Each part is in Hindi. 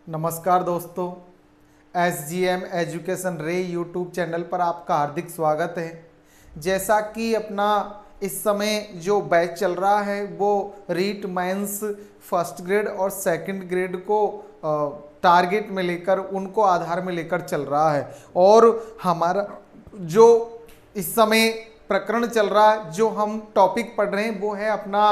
नमस्कार दोस्तों, SGM एजुकेशन रे यूट्यूब चैनल पर आपका हार्दिक स्वागत है। जैसा कि अपना इस समय जो बैच चल रहा है वो रीट मेंस फर्स्ट ग्रेड और सेकंड ग्रेड को टारगेट में लेकर, उनको आधार में लेकर चल रहा है। और हमारा जो इस समय प्रकरण चल रहा है, जो हम टॉपिक पढ़ रहे हैं वो है अपना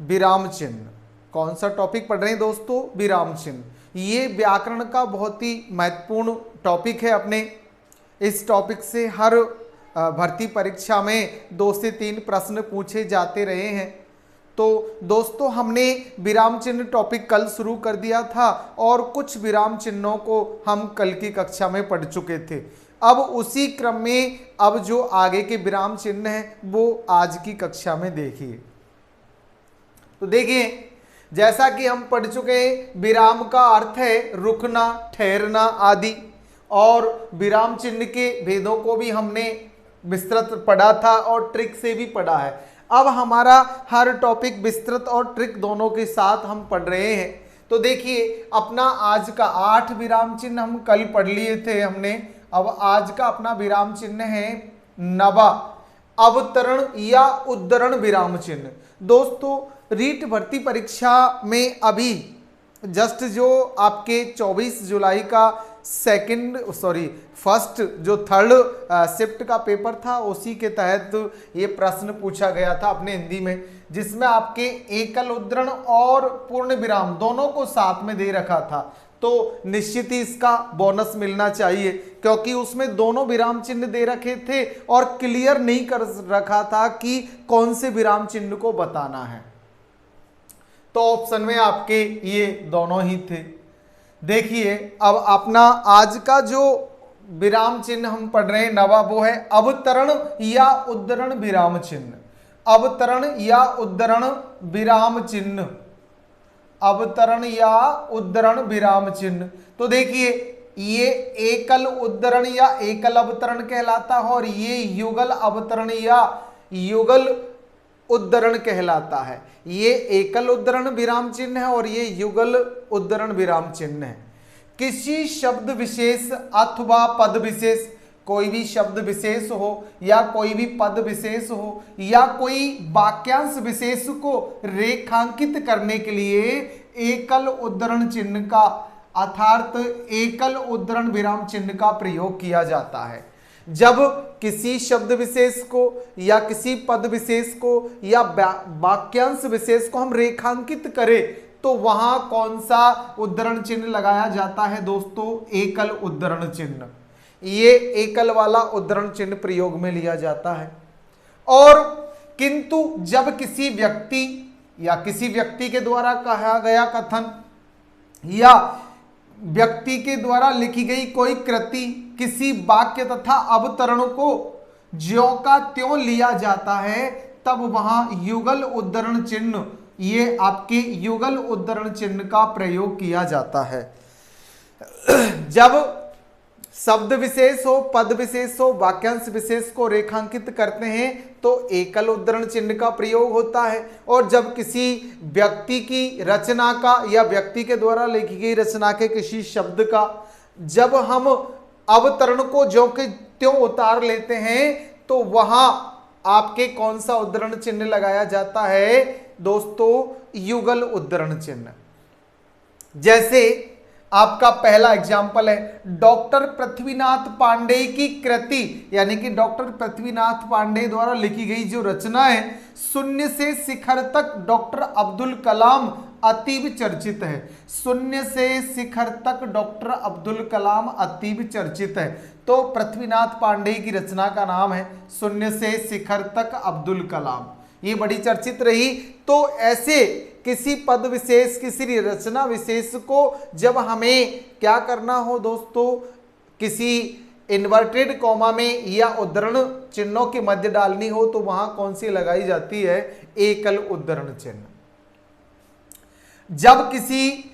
विराम चिन्ह। कौन सा टॉपिक पढ़ रहे हैं दोस्तों? विराम चिन्ह। ये व्याकरण का बहुत ही महत्वपूर्ण टॉपिक है। अपने इस टॉपिक से हर भर्ती परीक्षा में 2 से 3 प्रश्न पूछे जाते रहे हैं। तो दोस्तों, हमने विराम चिन्ह टॉपिक कल शुरू कर दिया था और कुछ विराम चिन्हों को हम कल की कक्षा में पढ़ चुके थे। अब उसी क्रम में अब जो आगे के विराम चिन्ह हैं वो आज की कक्षा में देखिए। तो देखिए, जैसा कि हम पढ़ चुके हैं, विराम का अर्थ है रुकना, ठहरना आदि। और विराम चिन्ह के भेदों को भी हमने विस्तृत पढ़ा था और ट्रिक से भी पढ़ा है। अब हमारा हर टॉपिक विस्तृत और ट्रिक दोनों के साथ हम पढ़ रहे हैं। तो देखिए, अपना आज का 8 विराम चिन्ह हम कल पढ़ लिए थे हमने। अब आज का अपना विराम चिन्ह है नवा अवतरण या उद्धरण विराम चिन्ह। दोस्तों, रीट भर्ती परीक्षा में अभी जस्ट जो आपके 24 जुलाई का फर्स्ट जो थर्ड शिफ्ट का पेपर था, उसी के तहत ये प्रश्न पूछा गया था अपने हिंदी में, जिसमें आपके एकल उद्धरण और पूर्ण विराम दोनों को साथ में दे रखा था। तो निश्चित ही इसका बोनस मिलना चाहिए, क्योंकि उसमें दोनों विराम चिन्ह दे रखे थे और क्लियर नहीं कर रखा था कि कौन से विराम चिन्ह को बताना है। तो ऑप्शन में आपके ये दोनों ही थे। देखिए, अब अपना आज का जो विराम चिन्ह हम पढ़ रहे हैं नवा, वो है अवतरण या उद्धरण विराम चिन्ह। अवतरण या उद्धरण विराम चिन्ह। अवतरण या उद्धरण विराम चिन्ह। तो देखिए, ये एकल उद्धरण या एकल अवतरण कहलाता है और ये युगल अवतरण या युगल उद्धरण कहलाता है। ये एकल उद्धरण विराम चिन्ह है और ये युगल उद्धरण विराम चिन्ह है। किसी शब्द विशेष अथवा पद विशेष, कोई भी शब्द विशेष हो या कोई भी पद विशेष हो या कोई वाक्यांश विशेष को रेखांकित करने के लिए एकल उद्धरण चिन्ह का अर्थात एकल उद्धरण विराम चिन्ह का प्रयोग किया जाता है। जब किसी शब्द विशेष को या किसी पद विशेष को या वाक्यांश विशेष को हम रेखांकित करें तो वहां कौन सा उद्धरण चिन्ह लगाया जाता है दोस्तों? एकल उद्धरण चिन्ह। ये एकल वाला उद्धरण चिन्ह प्रयोग में लिया जाता है। और किंतु जब किसी व्यक्ति या किसी व्यक्ति के द्वारा कहा गया कथन या व्यक्ति के द्वारा लिखी गई कोई कृति किसी वाक्य तथा अवतरण को ज्यों का त्यों लिया जाता है, तब वहां युगल उद्धरण चिन्ह, ये आपके युगल उद्धरण चिन्ह का प्रयोग किया जाता है। जब शब्द विशेष हो, पद विशेष हो, वाक्यांश विशेष को रेखांकित करते हैं तो एकल उद्धरण चिन्ह का प्रयोग होता है। और जब किसी व्यक्ति की रचना का या व्यक्ति के द्वारा लिखी गई रचना के किसी शब्द का जब हम अवतरण को ज्यों के त्यों उतार लेते हैं तो वहां आपके कौन सा उद्धरण चिन्ह लगाया जाता है दोस्तों? युगल उद्धरण चिन्ह। जैसे आपका पहला एग्जाम्पल है डॉक्टर पृथ्वीनाथ पांडे की कृति, यानी कि डॉक्टर पृथ्वीनाथ पांडे द्वारा लिखी गई जो रचना है शून्य से शिखर तक डॉक्टर अब्दुल कलाम अतीव चर्चित है। शून्य से शिखर तक डॉक्टर अब्दुल कलाम अतीव चर्चित है। तो पृथ्वीनाथ पांडे की रचना का नाम है शून्य से शिखर तक अब्दुल कलाम, ये बड़ी चर्चित रही। तो ऐसे किसी पद विशेष, किसी रचना विशेष को जब हमें क्या करना हो दोस्तों, किसी इन्वर्टेड कॉमा में या उद्धरण चिन्हों के मध्य डालनी हो तो वहां कौन सी लगाई जाती है? एकल उद्धरण चिन्ह। जब किसी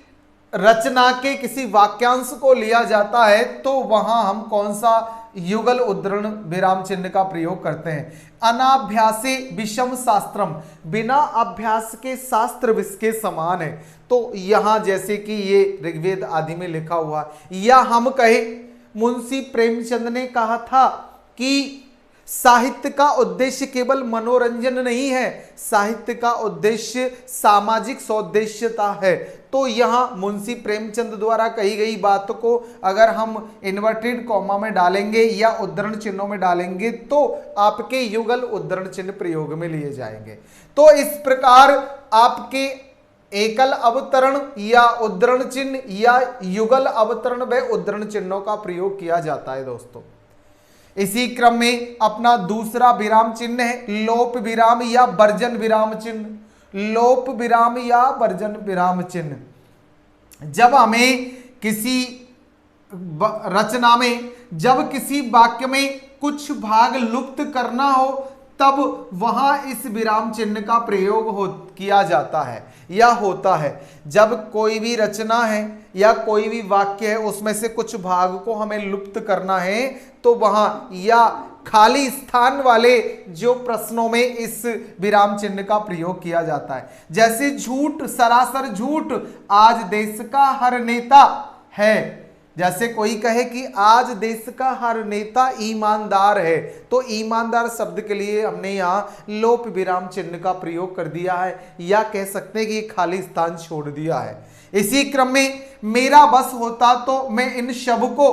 रचना के किसी वाक्यांश को लिया जाता है तो वहां हम कौन सा युगल उद्धरण विराम चिन्ह का प्रयोग करते हैं। अनाभ्यासे विषम शास्त्रम, बिना अभ्यास के शास्त्र विष के समान है। तो यहां जैसे कि ये ऋग्वेद आदि में लिखा हुआ, या हम कहे मुंशी प्रेमचंद ने कहा था कि साहित्य का उद्देश्य केवल मनोरंजन नहीं है, साहित्य का उद्देश्य सामाजिक सौदेश्यता है। तो यहां मुंशी प्रेमचंद द्वारा कही गई बात को अगर हम इन्वर्टेड कॉमा में डालेंगे या उद्धरण चिन्हों में डालेंगे तो आपके युगल उद्धरण चिन्ह प्रयोग में लिए जाएंगे। तो इस प्रकार आपके एकल अवतरण या उद्धरण चिन्ह या युगल अवतरण व उद्धरण चिन्हों का प्रयोग किया जाता है दोस्तों। इसी क्रम में अपना दूसरा विराम चिन्ह है लोप विराम या वर्जन विराम चिन्ह। लोप विराम या वर्जन विराम चिन्ह, जब हमें किसी रचना में जब किसी वाक्य में कुछ भाग लुप्त करना हो तब वहां इस विराम चिन्ह का प्रयोग किया जाता है या होता है। जब कोई भी रचना है या कोई भी वाक्य है उसमें से कुछ भाग को हमें लुप्त करना है तो वहां या खाली स्थान वाले जो प्रश्नों में इस विराम चिन्ह का प्रयोग किया जाता है। जैसे झूठ, सरासर झूठ, आज देश का हर नेता है। जैसे कोई कहे कि आज देश का हर नेता ईमानदार है, तो ईमानदार शब्द के लिए हमने यहाँ लोप विराम चिन्ह का प्रयोग कर दिया है या कह सकते हैं कि खाली स्थान छोड़ दिया है। इसी क्रम में मेरा बस होता तो मैं इन शव को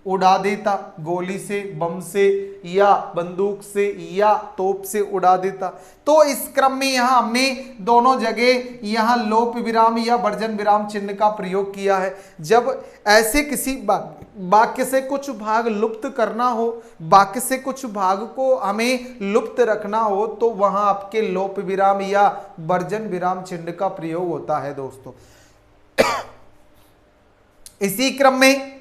उड़ा देता, गोली से, बम से या बंदूक से या तोप से उड़ा देता। तो इस क्रम में यहां हमने दोनों जगह यहां लोप विराम या वर्जन विराम चिन्ह का प्रयोग किया है। जब ऐसे किसी वाक्य से कुछ भाग लुप्त करना हो, वाक्य से कुछ भाग को हमें लुप्त रखना हो तो वहां आपके लोप विराम या वर्जन विराम चिन्ह का प्रयोग होता है दोस्तों। इसी क्रम में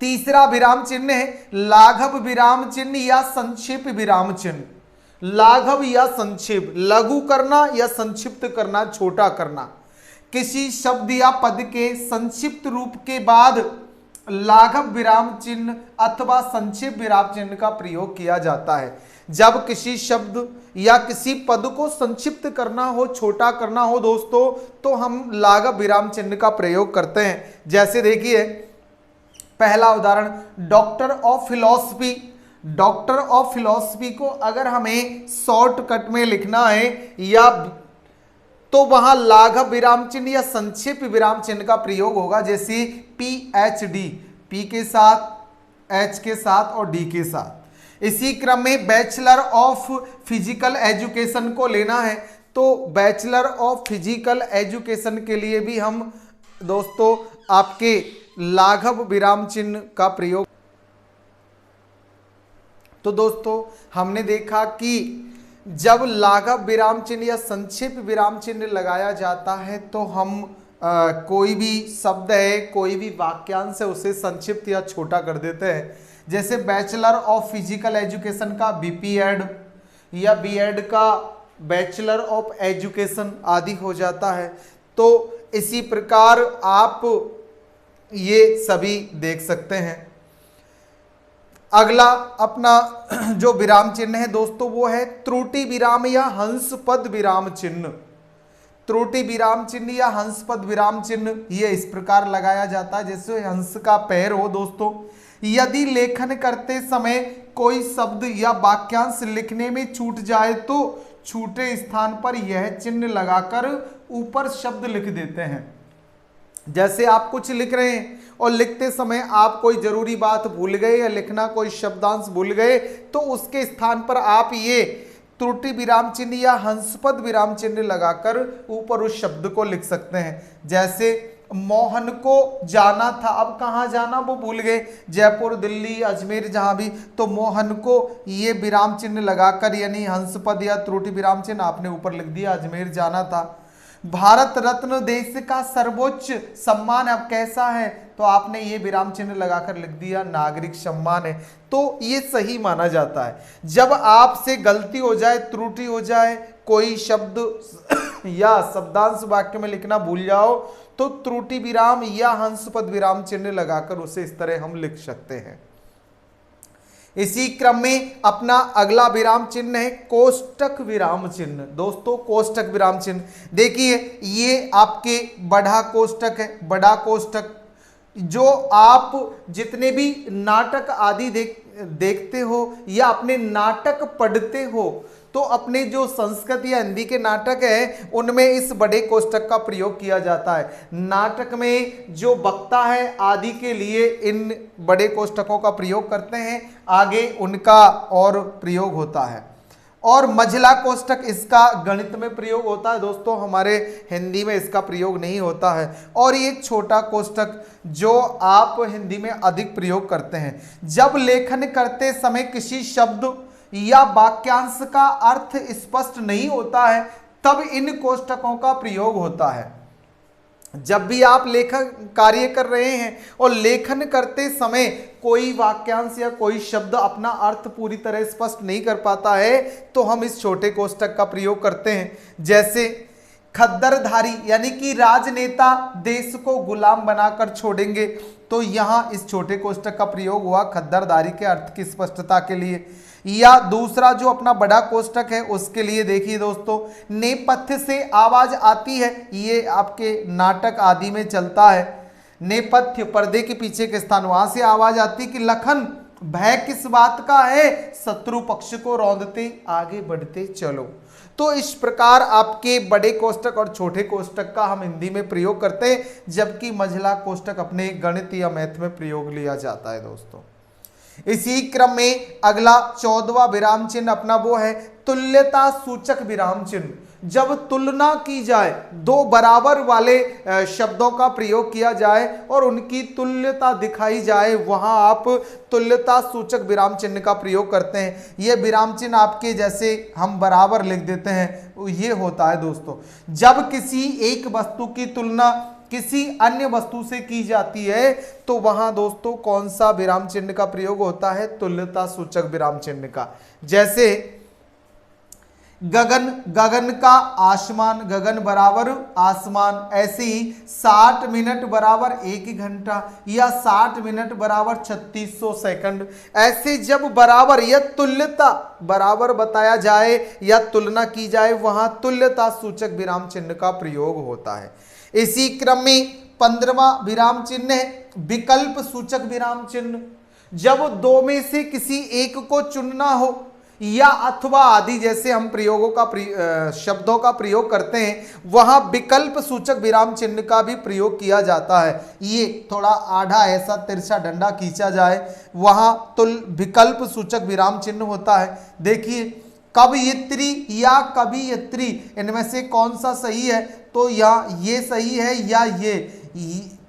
तीसरा विराम चिन्ह है लाघव विराम चिन्ह या संक्षेप विराम चिन्ह। लाघव या संक्षेप, लघु करना या संक्षिप्त करना, छोटा करना। किसी शब्द या पद के संक्षिप्त रूप के बाद लाघव विराम चिन्ह अथवा संक्षेप विराम चिन्ह का प्रयोग किया जाता है। जब किसी शब्द या किसी पद को संक्षिप्त करना हो, छोटा करना हो दोस्तों, तो हम लाघव विराम चिन्ह का प्रयोग करते हैं। जैसे देखिए पहला उदाहरण, doctor of philosophy. Doctor of philosophy को अगर हमें शॉर्टकट में लिखना है या तो वहां लाघव विराम चिन्ह या संक्षेप विराम चिन्ह का प्रयोग होगा। जैसे PhD, P के साथ, H के साथ और D के साथ। इसी क्रम में बैचलर ऑफ फिजिकल एजुकेशन को लेना है तो बैचलर ऑफ फिजिकल एजुकेशन के लिए भी हम दोस्तों आपके लाघव विराम चिन्ह का प्रयोग। तो दोस्तों हमने देखा कि जब लाघव विराम चिन्ह या संक्षेप विराम चिन्ह लगाया जाता है तो हम कोई भी शब्द है, कोई भी वाक्यांश है उसे संक्षिप्त या छोटा कर देते हैं। जैसे बैचलर ऑफ फिजिकल एजुकेशन का BPEd या B.Ed का बैचलर ऑफ एजुकेशन आदि हो जाता है। तो इसी प्रकार आप ये सभी देख सकते हैं। अगला अपना जो विराम चिन्ह है दोस्तों वो है त्रुटि विराम या हंस पद विराम चिन्ह। त्रुटि विराम चिन्ह या हंस पद विराम चिन्ह ये इस प्रकार लगाया जाता है जैसे हंस का पैर हो दोस्तों। यदि लेखन करते समय कोई शब्द या वाक्यांश लिखने में छूट जाए तो छूटे स्थान पर यह चिन्ह लगाकर ऊपर शब्द लिख देते हैं। जैसे आप कुछ लिख रहे हैं और लिखते समय आप कोई जरूरी बात भूल गए या लिखना कोई शब्दांश भूल गए तो उसके स्थान पर आप ये त्रुटि विराम चिन्ह या हंसपद विराम चिन्ह लगाकर ऊपर उस शब्द को लिख सकते हैं। जैसे मोहन को जाना था, अब कहाँ जाना वो भूल गए, जयपुर, दिल्ली, अजमेर जहां भी, तो मोहन को ये विराम चिन्ह लगाकर यानी हंसपद या त्रुटि विराम चिन्ह आपने ऊपर लिख दिया, अजमेर जाना था। भारत रत्न देश का सर्वोच्च सम्मान अब कैसा है तो आपने ये विराम चिन्ह लगाकर लिख दिया नागरिक सम्मान है। तो ये सही माना जाता है। जब आपसे गलती हो जाए, त्रुटि हो जाए, कोई शब्द या शब्दांश वाक्य में लिखना भूल जाओ तो त्रुटि विराम या हंसपद विराम चिन्ह लगाकर उसे इस तरह हम लिख सकते हैं। इसी क्रम में अपना अगला विराम चिन्ह है कोष्टक विराम चिन्ह। दोस्तों कोष्टक विराम चिन्ह देखिए, ये आपके बड़ा कोष्टक है। बड़ा कोष्टक जो आप जितने भी नाटक आदि देखते हो या अपने नाटक पढ़ते हो, तो अपने जो संस्कृत या हिंदी के नाटक है उनमें इस बड़े कोष्टक का प्रयोग किया जाता है। नाटक में जो वक्ता है आदि के लिए इन बड़े कोष्टकों का प्रयोग करते हैं, आगे उनका और प्रयोग होता है। और मझला कोष्टक इसका गणित में प्रयोग होता है दोस्तों, हमारे हिंदी में इसका प्रयोग नहीं होता है। और ये छोटा कोष्टक जो आप हिंदी में अधिक प्रयोग करते हैं। जब लेखन करते समय किसी शब्द या वाक्यांश का अर्थ स्पष्ट नहीं होता है, तब इन कोष्टकों का प्रयोग होता है। जब भी आप लेखन कार्य कर रहे हैं और लेखन करते समय कोई वाक्यांश या कोई शब्द अपना अर्थ पूरी तरह स्पष्ट नहीं कर पाता है, तो हम इस छोटे कोष्टक का प्रयोग करते हैं। जैसे खद्दरधारी यानी कि राजनेता देश को गुलाम बनाकर छोड़ेंगे, तो यहां इस छोटे कोष्टक का प्रयोग हुआ खद्दरधारी के अर्थ की स्पष्टता के लिए। या दूसरा जो अपना बड़ा कोष्टक है उसके लिए देखिए दोस्तों, नेपथ्य से आवाज आती है, ये आपके नाटक आदि में चलता है। नेपथ्य पर्दे के पीछे के स्थान, वहां से आवाज आती कि लखन भय किस बात का है, शत्रु पक्ष को रौंदते आगे बढ़ते चलो। तो इस प्रकार आपके बड़े कोष्टक और छोटे कोष्टक का हम हिंदी में प्रयोग करते हैं, जबकि मझला कोष्टक अपने गणित या मैथ में प्रयोग लिया जाता है दोस्तों। इसी क्रम में अगला 14वां विराम चिन्ह अपना वो है तुल्यता सूचक विराम चिन्ह। जब तुलना की जाए, दो बराबर वाले शब्दों का प्रयोग किया जाए और उनकी तुल्यता दिखाई जाए, वहां आप तुल्यता सूचक विराम चिन्ह का प्रयोग करते हैं। यह विराम चिन्ह आपके जैसे हम बराबर लिख देते हैं, ये होता है दोस्तों। जब किसी एक वस्तु की तुलना किसी अन्य वस्तु से की जाती है, तो वहां दोस्तों कौन सा विराम चिन्ह का प्रयोग होता है, तुल्यता सूचक विराम चिन्ह का। जैसे गगन, गगन का आसमान, गगन बराबर आसमान। ऐसे ही 60 मिनट बराबर 1 घंटा या 60 मिनट बराबर 3600 सेकंड। ऐसे जब बराबर या तुल्यता बराबर बताया जाए या तुलना की जाए, वहां तुल्यता सूचक विराम चिन्ह का प्रयोग होता है। इसी क्रम में 15वां विराम चिन्ह है विकल्प सूचक विराम चिन्ह। जब दो में से किसी एक को चुनना हो या अथवा आदि जैसे हम प्रयोगों का शब्दों का प्रयोग करते हैं, वहां विकल्प सूचक विराम चिन्ह का भी प्रयोग किया जाता है। ये थोड़ा आधा ऐसा तिरछा डंडा खींचा जाए, वहां विकल्प सूचक विराम चिन्ह होता है। देखिए कवयित्री या कवियत्री, इनमें से कौन सा सही है, तो या ये सही है या ये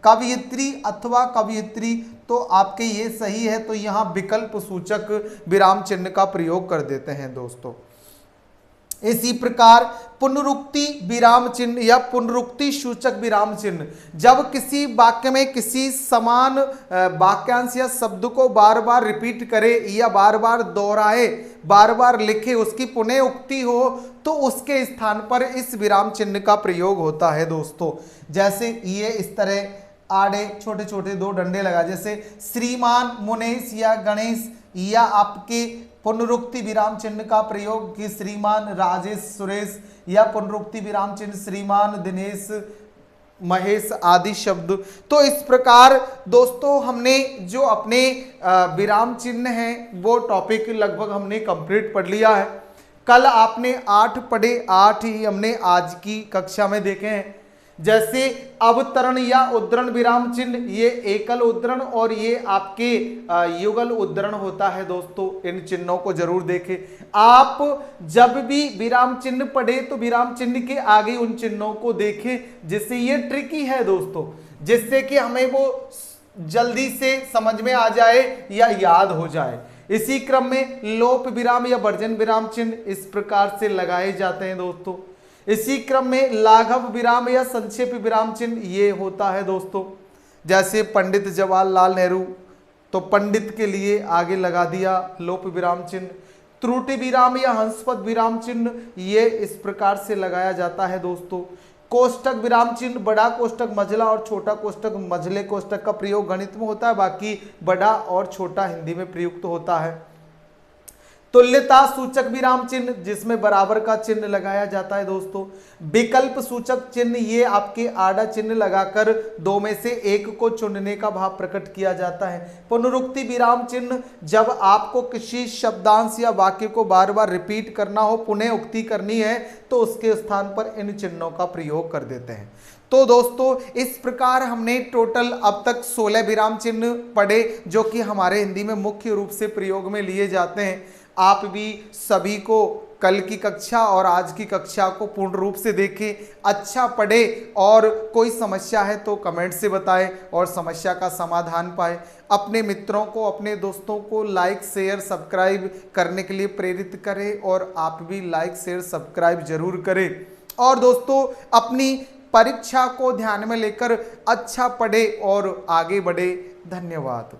कवयित्री अथवा कवियत्री, तो आपके ये सही है, तो यहां विकल्प सूचक विराम चिन्ह का प्रयोग कर देते हैं दोस्तों। इसी प्रकार पुनरुक्ति विराम चिन्ह या पुनरुक्ति सूचक विराम चिन्ह, जब किसी वाक्य में किसी समान वाक्यांश या शब्द को बार बार रिपीट करे या बार बार दोहराए, बार बार लिखे, उसकी पुनः उक्ति हो, तो उसके स्थान पर इस विराम चिन्ह का प्रयोग होता है दोस्तों। जैसे ये इस तरह आड़े छोटे छोटे दो डंडे लगा, जैसे श्रीमान मुनेश या गणेश, या आपके पुनरुक्ति विराम चिन्ह का प्रयोग कि श्रीमान राजेश सुरेश, या पुनरुक्ति विराम चिन्ह श्रीमान दिनेश महेश आदि शब्द। तो इस प्रकार दोस्तों हमने जो अपने विराम चिन्ह हैं वो टॉपिक लगभग हमने कंप्लीट पढ़ लिया है। कल आपने 8 पढ़े, 8 ही हमने आज की कक्षा में देखे हैं। जैसे अवतरण या उद्धरण विराम चिन्ह, ये एकल उद्धरण और ये आपके युगल उद्धरण होता है दोस्तों। इन चिन्हों को जरूर देखें। आप जब भी विराम चिन्ह पढ़े तो विराम चिन्ह के आगे उन चिन्हों को देखें, जिससे ये ट्रिकी है दोस्तों, जिससे कि हमें वो जल्दी से समझ में आ जाए या याद हो जाए। इसी क्रम में लोप विराम या वर्जन विराम चिन्ह इस प्रकार से लगाए जाते हैं दोस्तों। इसी क्रम में लाघव विराम या संक्षेप विराम चिन्ह ये होता है दोस्तों। जैसे पंडित जवाहरलाल नेहरू, तो पंडित के लिए आगे लगा दिया लोप विराम चिन्ह। त्रुटि विराम या हंसपद विराम चिन्ह ये इस प्रकार से लगाया जाता है दोस्तों। कोष्टक विराम चिन्ह, बड़ा कोष्टक मझला और छोटा कोष्टक मझले कोष्टक का प्रयोग गणित में होता है, बाकी बड़ा और छोटा हिंदी में प्रयुक्त होता है। तुल्यता सूचक विराम चिन्ह जिसमें बराबर का चिन्ह लगाया जाता है दोस्तों। विकल्प सूचक चिन्ह, ये आपके आड़ा चिन्ह लगाकर दो में से एक को चुनने का भाव प्रकट किया जाता है। पुनरुक्ति विराम चिन्ह, जब आपको किसी शब्दांश या वाक्य को बार बार रिपीट करना हो, पुनः उक्ति करनी है, तो उसके स्थान पर इन चिन्हों का प्रयोग कर देते हैं। तो दोस्तों इस प्रकार हमने टोटल अब तक 16 विराम चिन्ह पढ़े जो कि हमारे हिंदी में मुख्य रूप से प्रयोग में लिए जाते हैं। आप भी सभी को कल की कक्षा और आज की कक्षा को पूर्ण रूप से देखें, अच्छा पढ़े, और कोई समस्या है तो कमेंट से बताएं और समस्या का समाधान पाएं। अपने मित्रों को, अपने दोस्तों को लाइक शेयर सब्सक्राइब करने के लिए प्रेरित करें और आप भी लाइक शेयर सब्सक्राइब जरूर करें। और दोस्तों अपनी परीक्षा को ध्यान में लेकर अच्छा पढ़े और आगे बढ़े। धन्यवाद।